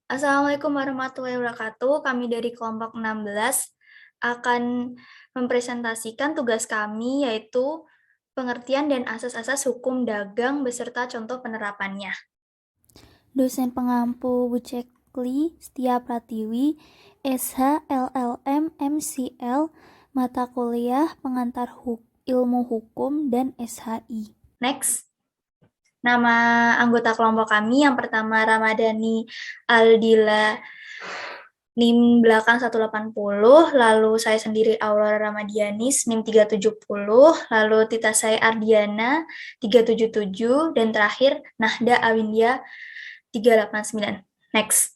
Assalamualaikum warahmatullahi wabarakatuh. Kami dari kelompok 16 akan mempresentasikan tugas kami, yaitu pengertian dan asas-asas hukum dagang beserta contoh penerapannya. Dosen pengampu Bu Cekli Setia Pratiwi, SH, LLM, MCL, mata kuliah pengantar ilmu hukum, dan SHI. Next. Nama anggota kelompok kami yang pertama Ramadhani Aldila NIM belakang 180, lalu saya sendiri Aurora Ramadianis NIM 370, lalu Tita saya Ardiana 377, dan terakhir Nahda Awindia 389. Next.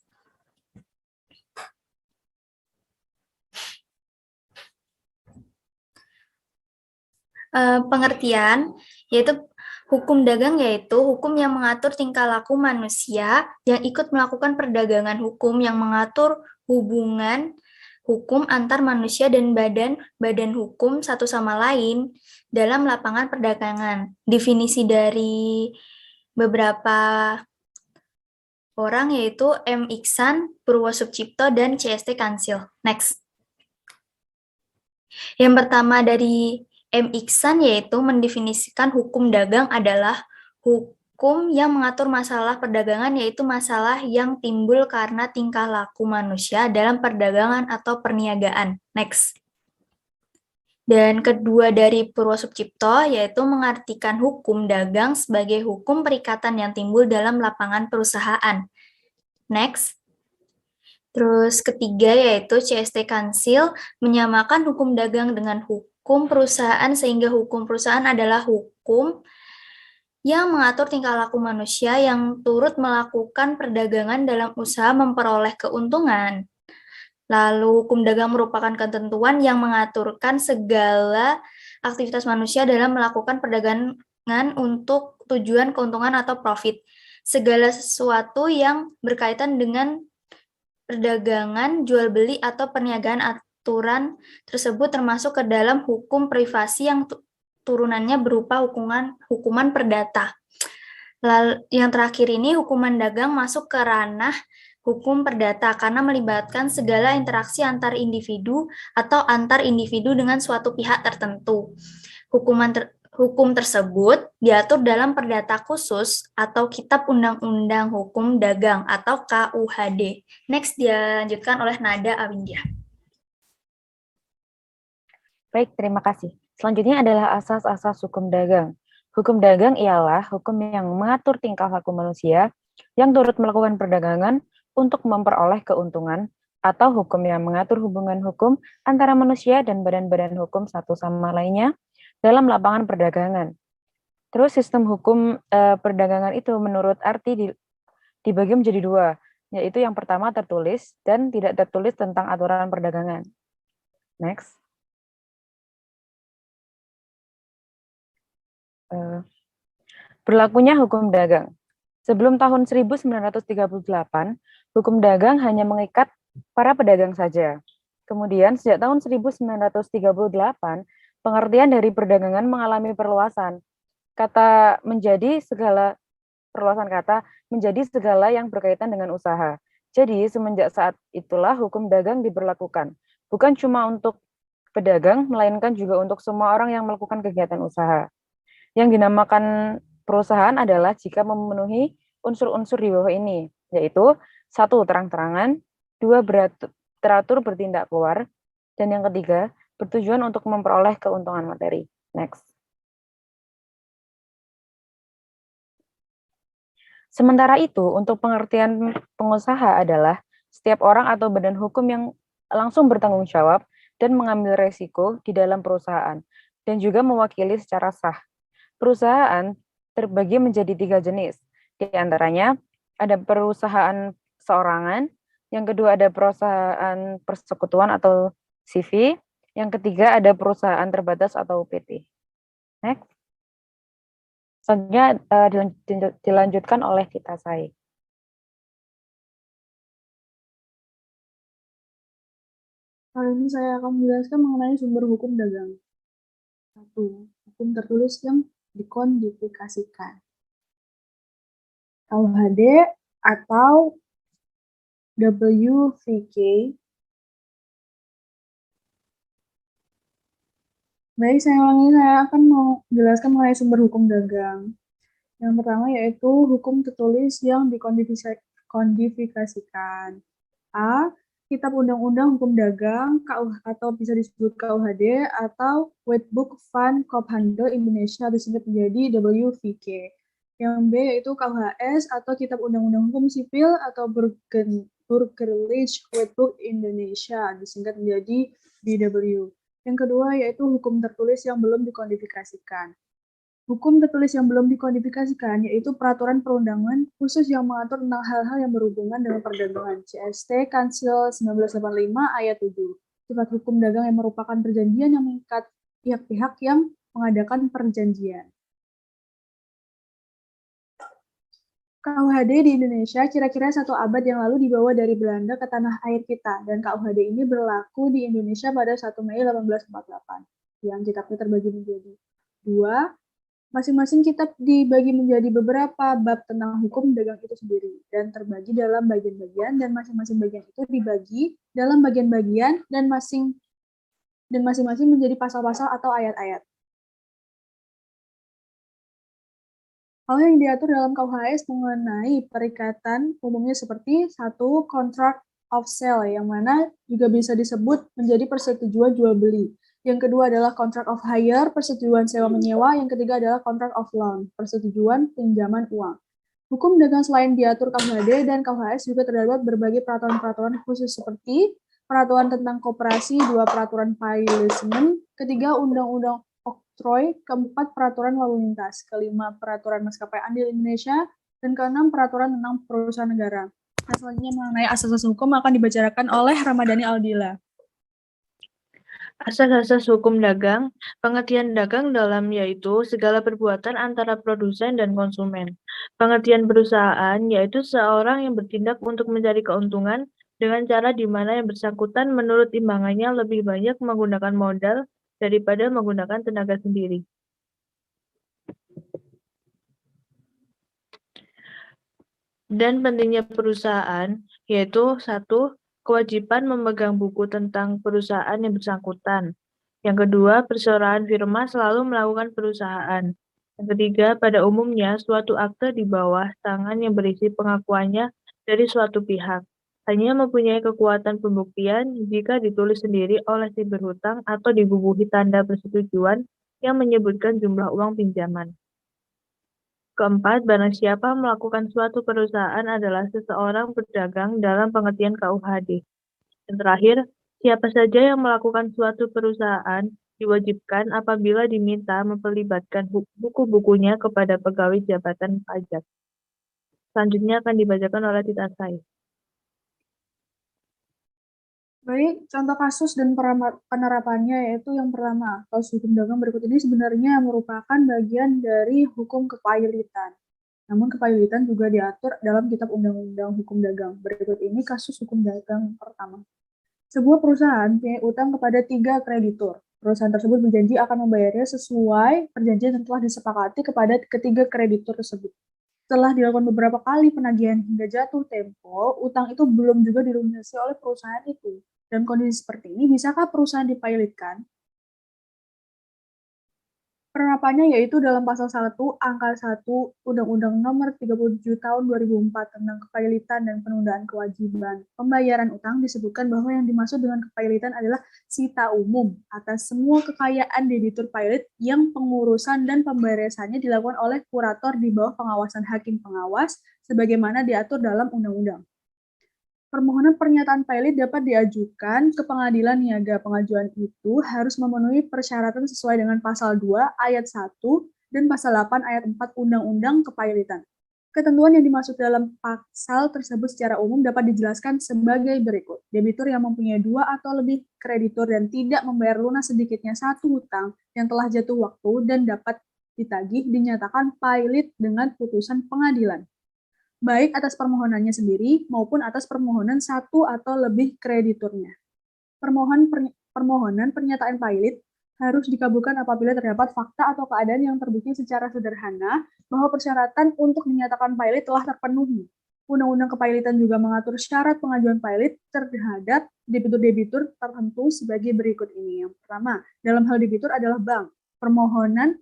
Pengertian yaitu hukum dagang yaitu hukum yang mengatur tingkah laku manusia yang ikut melakukan perdagangan hukum yang mengatur hubungan hukum antar manusia dan badan hukum satu sama lain dalam lapangan perdagangan. Definisi dari beberapa orang yaitu M. Iksan, Purwosubcipto, dan CST Kansil. Next. Yang pertama dari M. Iksan yaitu mendefinisikan hukum dagang adalah hukum yang mengatur masalah perdagangan, yaitu masalah yang timbul karena tingkah laku manusia dalam perdagangan atau perniagaan. Next. Dan kedua dari Purwosubcipto yaitu mengartikan hukum dagang sebagai hukum perikatan yang timbul dalam lapangan perusahaan. Next. Terus ketiga yaitu CST Kansil menyamakan hukum dagang dengan hukum perusahaan sehingga hukum perusahaan adalah hukum yang mengatur tingkah laku manusia yang turut melakukan perdagangan dalam usaha memperoleh keuntungan. Lalu hukum dagang merupakan ketentuan yang mengaturkan segala aktivitas manusia dalam melakukan perdagangan untuk tujuan keuntungan atau profit. Segala sesuatu yang berkaitan dengan perdagangan, jual beli, atau perniagaan aturan tersebut termasuk ke dalam hukum privasi yang turunannya berupa hukuman perdata. Lalu, yang terakhir ini hukuman dagang masuk ke ranah hukum perdata karena melibatkan segala interaksi antar individu atau antar individu dengan suatu pihak tertentu. Hukum tersebut diatur dalam Perdata Khusus atau Kitab Undang-Undang Hukum Dagang atau KUHD. Next dilanjutkan oleh Nada Awindia. Baik, terima kasih. Selanjutnya adalah asas-asas hukum dagang. Hukum dagang ialah hukum yang mengatur tingkah laku manusia yang turut melakukan perdagangan untuk memperoleh keuntungan, atau hukum yang mengatur hubungan hukum antara manusia dan badan-badan hukum satu sama lainnya dalam lapangan perdagangan. Terus sistem hukum perdagangan itu menurut arti dibagi menjadi dua, yaitu yang pertama tertulis dan tidak tertulis tentang aturan perdagangan. Next. Berlakunya hukum dagang. Sebelum tahun 1938, hukum dagang hanya mengikat para pedagang saja. Kemudian sejak tahun 1938, pengertian dari perdagangan mengalami perluasan. Perluasan kata menjadi segala yang berkaitan dengan usaha. Jadi semenjak saat itulah hukum dagang diberlakukan. Bukan cuma untuk pedagang, melainkan juga untuk semua orang yang melakukan kegiatan usaha. Yang dinamakan perusahaan adalah jika memenuhi unsur-unsur di bawah ini, yaitu 1. Terang-terangan, 2. Teratur bertindak keluar, dan yang ketiga, bertujuan untuk memperoleh keuntungan materi. Next. Sementara itu, untuk pengertian pengusaha adalah setiap orang atau badan hukum yang langsung bertanggung jawab dan mengambil resiko di dalam perusahaan, dan juga mewakili secara sah. Perusahaan terbagi menjadi 3 jenis. Di antaranya ada perusahaan seorangan, yang kedua ada perusahaan persekutuan atau CV, yang ketiga ada perusahaan terbatas atau PT. Next. Selanjutnya dilanjutkan oleh Tita Sai. Kali ini saya akan menjelaskan mengenai sumber hukum dagang. 1. Hukum tertulis yang dikodifikasikan. KUHD atau WVK. Baik, saya akan menjelaskan mengenai sumber hukum dagang. Yang pertama yaitu hukum tertulis yang dikodifikasikan. A. Kitab Undang-Undang Hukum Dagang atau bisa disebut KUHD atau Wetboek van Koophandel Indonesia disingkat menjadi WVK. Yang B yaitu KUHS atau Kitab Undang-Undang Hukum Sipil atau Burgerlijk Wetboek Indonesia disingkat menjadi BW. Yang kedua yaitu hukum tertulis yang belum dikodifikasikan. Hukum tertulis yang belum dikodifikasikan yaitu peraturan perundangan khusus yang mengatur tentang hal-hal yang berhubungan dengan perdagangan. CST Kansil 1985 ayat 7. Sifat hukum dagang yang merupakan perjanjian yang mengikat pihak-pihak yang mengadakan perjanjian. KUHD di Indonesia kira-kira 1 abad yang lalu dibawa dari Belanda ke tanah air kita, dan KUHD ini berlaku di Indonesia pada 1 Mei 1848. Yang kitabnya terbagi menjadi 2. Masing-masing kitab dibagi menjadi beberapa bab tentang hukum dagang itu sendiri dan terbagi dalam bagian-bagian, dan masing-masing bagian itu dibagi dalam bagian-bagian dan masing-masing menjadi pasal-pasal atau ayat-ayat. Hal yang diatur dalam KUHS mengenai perikatan umumnya seperti 1. Contract of sale, yang mana juga bisa disebut menjadi persetujuan jual beli. Yang kedua adalah contract of hire, persetujuan sewa menyewa. Yang ketiga adalah contract of loan, persetujuan pinjaman uang. Hukum dagang selain diatur KUHD dan KUHS juga terdapat berbagai peraturan-peraturan khusus seperti peraturan tentang koperasi, 2 peraturan paylismen, ketiga undang-undang oktroy, keempat peraturan lalu lintas, kelima peraturan maskapai andil Indonesia, dan keenam peraturan tentang perusahaan negara. Nah, selanjutnya mengenai asas-asas hukum akan dibacakan oleh Ramadhani Aldila. Asas-asas hukum dagang, pengertian dagang dalam yaitu segala perbuatan antara produsen dan konsumen. Pengertian perusahaan yaitu seorang yang bertindak untuk mencari keuntungan dengan cara di mana yang bersangkutan menurut timbangannya lebih banyak menggunakan modal daripada menggunakan tenaga sendiri. Dan pentingnya perusahaan yaitu 1. Kewajiban memegang buku tentang perusahaan yang bersangkutan. Yang kedua, perseroan firma selalu melakukan perusahaan. Yang ketiga, pada umumnya suatu akte di bawah tangan yang berisi pengakuannya dari suatu pihak hanya mempunyai kekuatan pembuktian jika ditulis sendiri oleh si berhutang atau dibubuhi tanda persetujuan yang menyebutkan jumlah uang pinjaman. Keempat, barang siapa melakukan suatu perusahaan adalah seseorang pedagang dalam pengertian KUHD. Dan terakhir, siapa saja yang melakukan suatu perusahaan diwajibkan apabila diminta memperlibatkan buku-bukunya kepada pegawai jabatan pajak. Selanjutnya akan dibacakan oleh Tita Sai. Baik, contoh kasus dan penerapannya yaitu yang pertama, kasus hukum dagang berikut ini sebenarnya merupakan bagian dari hukum kepayilitan. Namun kepayilitan juga diatur dalam Kitab Undang-Undang Hukum Dagang. Berikut ini kasus hukum dagang pertama. Sebuah perusahaan punya utang kepada 3 kreditur. Perusahaan tersebut berjanji akan membayarnya sesuai perjanjian yang telah disepakati kepada ketiga kreditur tersebut. Setelah dilakukan beberapa kali penagihan hingga jatuh tempo, utang itu belum juga dilunasi oleh perusahaan itu. Dan kondisi seperti ini, bisakah perusahaan dipayilitkan? Penerapannya yaitu dalam pasal 1 angka 1 Undang-Undang Nomor 37 Tahun 2004 tentang kepayilitan dan penundaan kewajiban pembayaran utang disebutkan bahwa yang dimaksud dengan kepayilitan adalah sita umum atas semua kekayaan debitur pailit yang pengurusan dan pemberesannya dilakukan oleh kurator di bawah pengawasan hakim pengawas sebagaimana diatur dalam undang-undang. Permohonan pernyataan pailit dapat diajukan ke pengadilan niaga. Pengajuan itu harus memenuhi persyaratan sesuai dengan pasal 2 ayat 1 dan pasal 8 ayat 4 Undang-Undang Kepailitan. Ketentuan yang dimaksud dalam pasal tersebut secara umum dapat dijelaskan sebagai berikut. Debitur yang mempunyai 2 atau lebih kreditur dan tidak membayar lunas sedikitnya 1 hutang yang telah jatuh waktu dan dapat ditagih dinyatakan pailit dengan putusan pengadilan, baik atas permohonannya sendiri maupun atas permohonan 1 atau lebih krediturnya. Permohonan pernyataan pailit harus dikabulkan apabila terdapat fakta atau keadaan yang terbukti secara sederhana bahwa persyaratan untuk dinyatakan pailit telah terpenuhi. Undang-Undang Kepailitan juga mengatur syarat pengajuan pilot terhadap debitur-debitur tertentu sebagai berikut ini. Yang pertama, dalam hal debitur adalah bank. Permohonan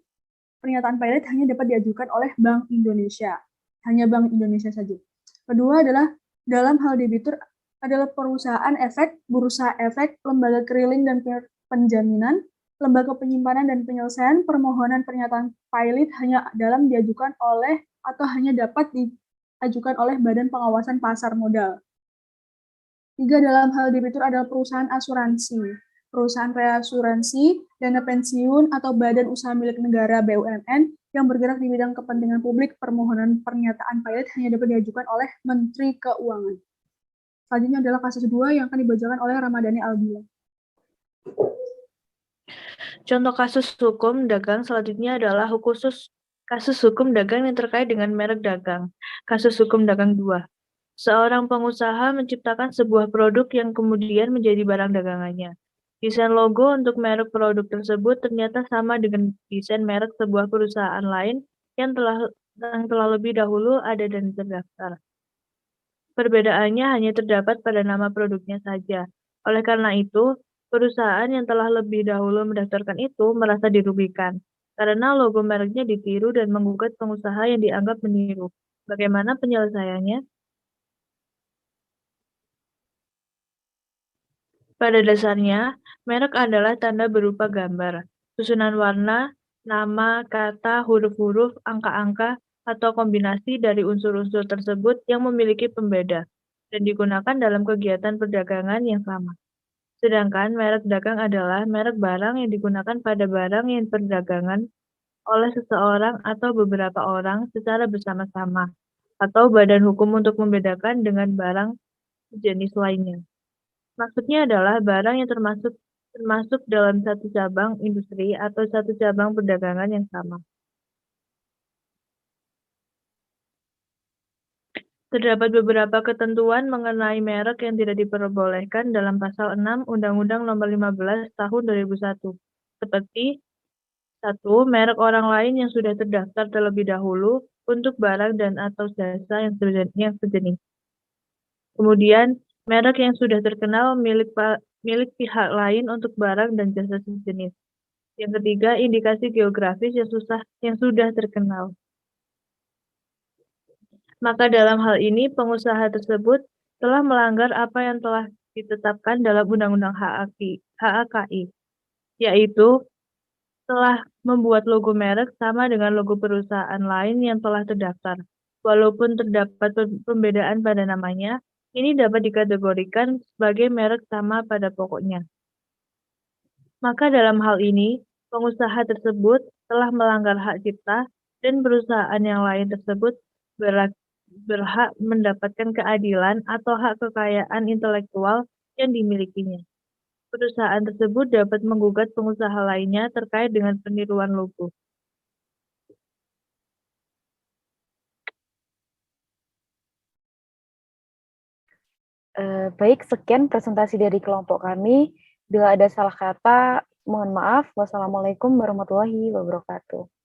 pernyataan pilot hanya dapat diajukan oleh Bank Indonesia. Hanya Bank Indonesia saja. Kedua adalah dalam hal debitur adalah perusahaan efek, bursa efek, lembaga keriling dan penjaminan, lembaga penyimpanan dan penyelesaian permohonan pernyataan pilot hanya dalam diajukan oleh atau hanya dapat diajukan oleh Badan Pengawasan Pasar Modal. Tiga, dalam hal debitur adalah perusahaan asuransi, perusahaan reasuransi, dana pensiun, atau badan usaha milik negara BUMN yang bergerak di bidang kepentingan publik. Permohonan pernyataan pilot hanya dapat diajukan oleh Menteri Keuangan. Selanjutnya adalah kasus 2 yang akan dibacakan oleh Ramadhani Albila. Contoh kasus hukum dagang selanjutnya adalah kasus hukum dagang yang terkait dengan merek dagang. Kasus hukum dagang 2. Seorang pengusaha menciptakan sebuah produk yang kemudian menjadi barang dagangannya. Desain logo untuk merek produk tersebut ternyata sama dengan desain merek sebuah perusahaan lain yang telah lebih dahulu ada dan terdaftar. Perbedaannya hanya terdapat pada nama produknya saja. Oleh karena itu, perusahaan yang telah lebih dahulu mendaftarkan itu merasa dirugikan karena logo mereknya ditiru dan menggugat pengusaha yang dianggap meniru. Bagaimana penyelesaiannya? Pada dasarnya, merek adalah tanda berupa gambar, susunan warna, nama, kata, huruf-huruf, angka-angka, atau kombinasi dari unsur-unsur tersebut yang memiliki pembeda dan digunakan dalam kegiatan perdagangan yang sama. Sedangkan merek dagang adalah merek barang yang digunakan pada barang yang perdagangan oleh seseorang atau beberapa orang secara bersama-sama, atau badan hukum untuk membedakan dengan barang sejenis lainnya. Maksudnya adalah barang yang termasuk dalam satu cabang industri atau satu cabang perdagangan yang sama. Terdapat beberapa ketentuan mengenai merek yang tidak diperbolehkan dalam pasal 6 Undang-Undang Nomor 15 Tahun 2001. Seperti 1. Merek orang lain yang sudah terdaftar terlebih dahulu untuk barang dan atau jasa yang sejenis. Kemudian, merek yang sudah terkenal milik pihak lain untuk barang dan jasa sejenis. Yang ketiga, indikasi geografis yang sudah terkenal. Maka dalam hal ini, pengusaha tersebut telah melanggar apa yang telah ditetapkan dalam Undang-Undang HAKI, yaitu telah membuat logo merek sama dengan logo perusahaan lain yang telah terdaftar. Walaupun terdapat pembedaan pada namanya, ini dapat dikategorikan sebagai merek sama pada pokoknya. Maka dalam hal ini, pengusaha tersebut telah melanggar hak cipta dan perusahaan yang lain tersebut berhak mendapatkan keadilan atau hak kekayaan intelektual yang dimilikinya. Perusahaan tersebut dapat menggugat pengusaha lainnya terkait dengan peniruan logo. Baik, sekian presentasi dari kelompok kami. Bila ada salah kata, mohon maaf. Wassalamualaikum warahmatullahi wabarakatuh.